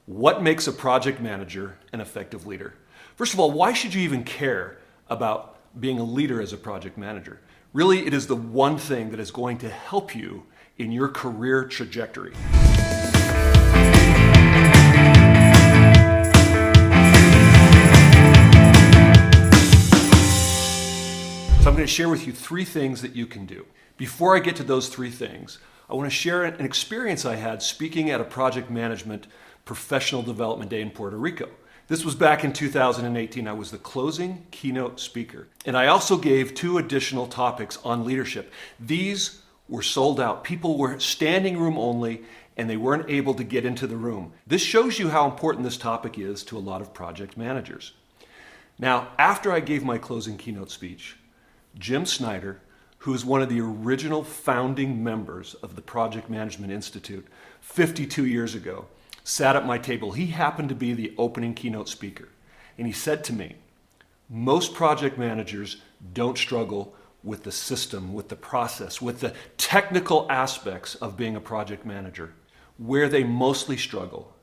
What makes a project manager an effective leader? First of all, why should you even care about being a leader as a project manager? Really, it is the one thing that is going to help you in your career trajectory. So I'm going to share with you three things that you can do. Before I get to those three things, I want to share an experience I had speaking at a project management professional development day in Puerto Rico. This was back in 2018. I was the closing keynote speaker. And I also gave 2 additional topics on leadership. These were sold out. People were standing room only, and they weren't able to get into the room. This shows you how important this topic is to a lot of project managers. Now, after I gave my closing keynote speech, Jim Snyder, who is one of the original founding members of the Project Management Institute 52 years ago, sat at my table. He happened to be the opening keynote speaker. And he said to me, most project managers don't struggle with the system, with the process, with the technical aspects of being a project manager. Where they mostly struggle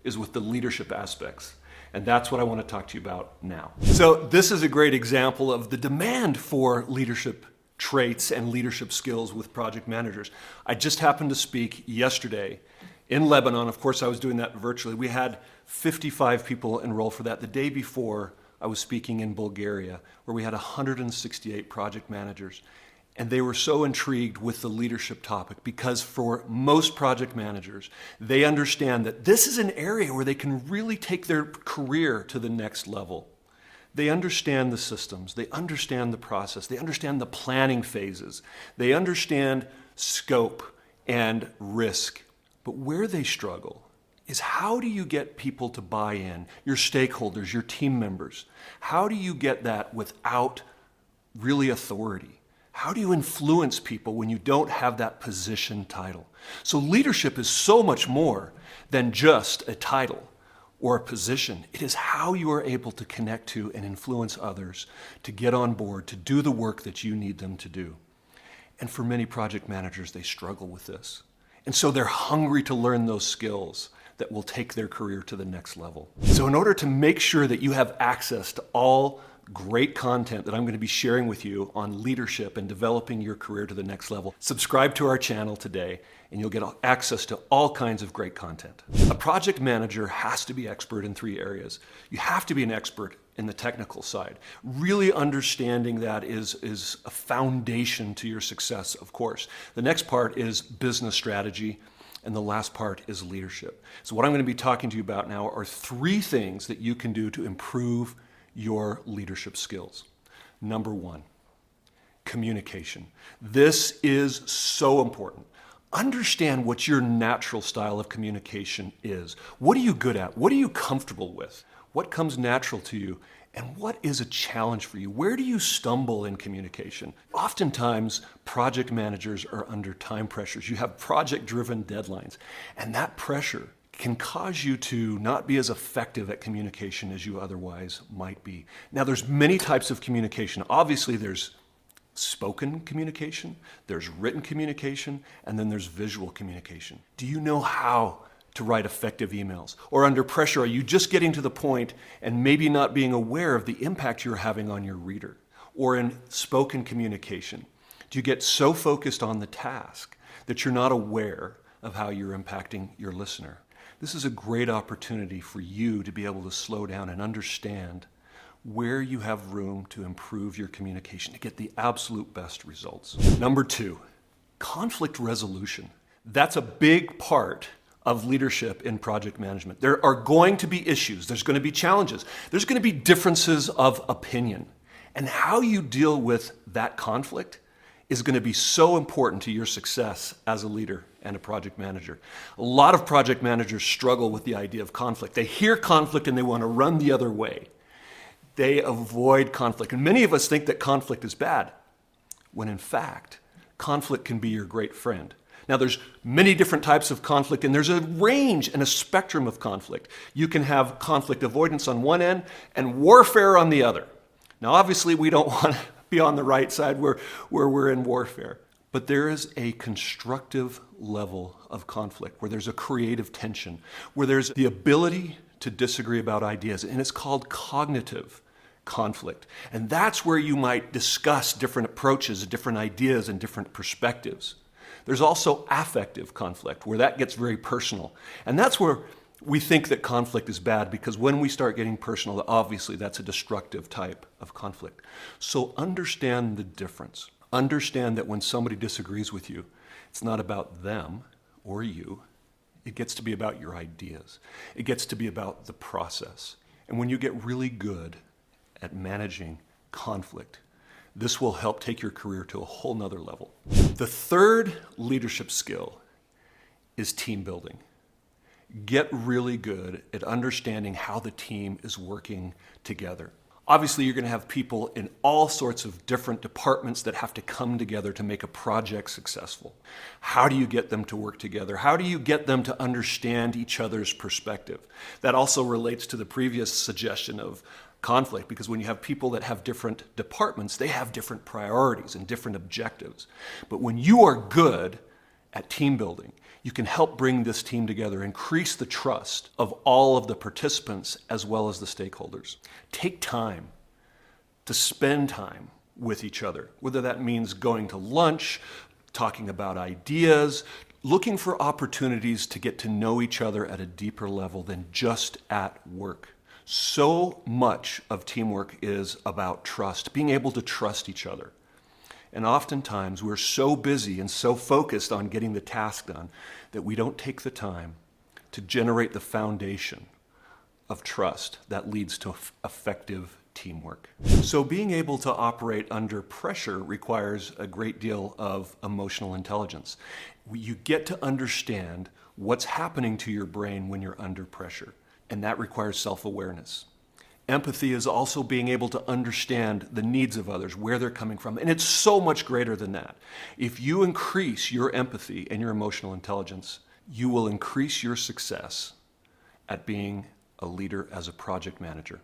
is with the leadership aspects. And that's what I want to talk to you about now. So this is a great example of the demand for leadership traits and leadership skills with project managers. I just happened to speak yesterday in Lebanon. Of course, I was doing that virtually. We had 55 people enroll for that. The day before, I was speaking in Bulgaria, where we had 168 project managers. And they were so intrigued with the leadership topic because for most project managers, they understand that this is an area where they can really take their career to the next level. They understand the systems, they understand the process, they understand the planning phases, they understand scope and risk. But where they struggle is how do you get people to buy in, your stakeholders, your team members? How do you get that without really authority? How do you influence people when you don't have that position title? So leadership is so much more than just a title or a position. It is how you are able to connect to and influence others, to get on board, to do the work that you need them to do. And for many project managers, they struggle with this. And so they're hungry to learn those skills that will take their career to the next level. So in order to make sure that you have access to all great content that I'm going to be sharing with you on leadership and developing your career to the next level, subscribe to our channel today and you'll get access to all kinds of great content. A project manager has to be expert in 3 areas. You have to be an expert in the technical side. Really understanding that is a foundation to your success, of course. The next part is business strategy, and the last part is leadership. So what I'm going to be talking to you about now are 3 things that you can do to improve your leadership skills. Number 1, communication. This is so important. Understand what your natural style of communication is. What are you good at? What are you comfortable with? What comes natural to you? And what is a challenge for you? Where do you stumble in communication? Oftentimes, project managers are under time pressures. You have project-driven deadlines, and that pressure can cause you to not be as effective at communication as you otherwise might be. Now, there's many types of communication. Obviously, there's spoken communication, there's written communication, and then there's visual communication. Do you know how to write effective emails? Or under pressure, are you just getting to the point and maybe not being aware of the impact you're having on your reader? Or in spoken communication, do you get so focused on the task that you're not aware of how you're impacting your listener? This is a great opportunity for you to be able to slow down and understand where you have room to improve your communication to get the absolute best results. Number 2, conflict resolution. That's a big part of leadership in project management. There are going to be issues, there's going to be challenges, there's going to be differences of opinion. And how you deal with that conflict is going to be so important to your success as a leader and a project manager. A lot of project managers struggle with the idea of conflict. They hear conflict and they want to run the other way. They avoid conflict. And many of us think that conflict is bad, when in fact, conflict can be your great friend. Now, there's many different types of conflict, and there's a range and a spectrum of conflict. You can have conflict avoidance on one end and warfare on the other. Now, obviously, we don't want to be on the right side where we're in warfare. But there is a constructive level of conflict where there's a creative tension, where there's the ability to disagree about ideas, and it's called cognitive conflict. And that's where you might discuss different approaches, different ideas, and different perspectives. There's also affective conflict, where that gets very personal. And that's where we think that conflict is bad, because when we start getting personal, obviously that's a destructive type of conflict. So understand the difference. Understand that when somebody disagrees with you, it's not about them or you. It gets to be about your ideas. It gets to be about the process. And when you get really good at managing conflict, this will help take your career to a whole nother level. The third leadership skill is team building. Get really good at understanding how the team is working together. Obviously, you're going to have people in all sorts of different departments that have to come together to make a project successful. How do you get them to work together? How do you get them to understand each other's perspective? That also relates to the previous suggestion of conflict, because when you have people that have different departments, they have different priorities and different objectives. But when you are good at team building, you can help bring this team together, increase the trust of all of the participants as well as the stakeholders. Take time to spend time with each other, whether that means going to lunch, talking about ideas, looking for opportunities to get to know each other at a deeper level than just at work. So much of teamwork is about trust, being able to trust each other. And oftentimes we're so busy and so focused on getting the task done that we don't take the time to generate the foundation of trust that leads to effective teamwork. So being able to operate under pressure requires a great deal of emotional intelligence. You get to understand what's happening to your brain when you're under pressure, and that requires self-awareness. Empathy is also being able to understand the needs of others, where they're coming from, and it's so much greater than that. If you increase your empathy and your emotional intelligence, you will increase your success at being a leader as a project manager.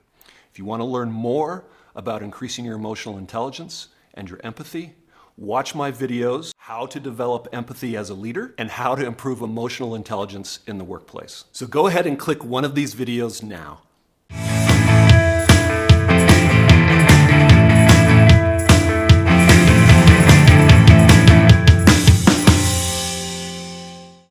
If you want to learn more about increasing your emotional intelligence and your empathy, watch my videos, How to Develop Empathy as a Leader and How to Improve Emotional Intelligence in the Workplace. So go ahead and click one of these videos now.